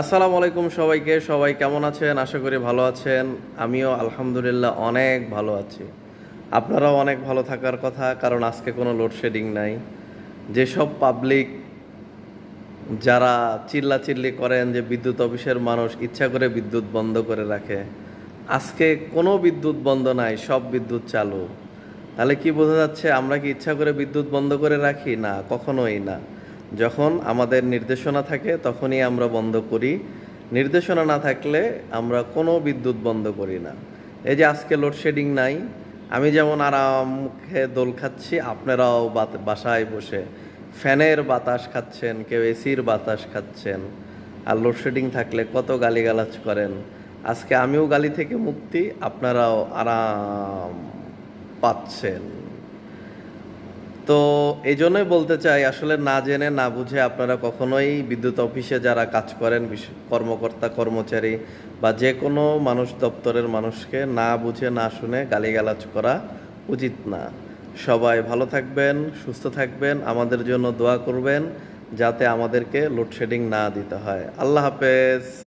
আসসালামু আলাইকুম সবাইকে। সবাই কেমন আছেন? আশা করি ভালো আছেন। আমিও আলহামদুলিল্লাহ অনেক ভালো আছি। আপনারাও অনেক ভালো থাকার কথা, কারণ আজকে কোনো লোডশেডিং নাই। যেসব পাবলিক যারা চিল্লাচিল্লি করেন যে বিদ্যুৎ অফিসের মানুষ ইচ্ছা করে বিদ্যুৎ বন্ধ করে রাখে, আজকে কোনো বিদ্যুৎ বন্ধ নাই, সব বিদ্যুৎ চালু। তাহলে কি বোঝা যাচ্ছে? আমরা কি ইচ্ছা করে বিদ্যুৎ বন্ধ করে রাখি? না, কখনোই না। যখন আমাদের নির্দেশনা থাকে তখনই আমরা বন্ধ করি। নির্দেশনা না থাকলে আমরা কোনো বিদ্যুৎ বন্ধ করি না। এই যে আজকে লোডশেডিং নাই, আমি যেমন আরাম খেয়ে দোল খাচ্ছি, আপনারাও বাসায় বসে ফ্যানের বাতাস খাচ্ছেন, কেউ এসির বাতাস খাচ্ছেন। আর লোডশেডিং থাকলে কত গালিগালাজ করেন। আজকে আমিও গালি থেকে মুক্তি, আপনারাও আরাম পাচ্ছেন। তো এই জন্যই বলতে চাই, আসলে না জেনে না বুঝে আপনারা কখনোই বিদ্যুৎ অফিসে যারা কাজ করেন, কর্মকর্তা কর্মচারী বা যে কোনো মানুষ, দপ্তরের মানুষকে না বুঝে না শুনে গালিগালাজ করা উচিত না। সবাই ভালো থাকবেন, সুস্থ থাকবেন, আমাদের জন্য দোয়া করবেন যাতে আমাদেরকে লোডশেডিং না দিতে হয়। আল্লাহ হাফেজ।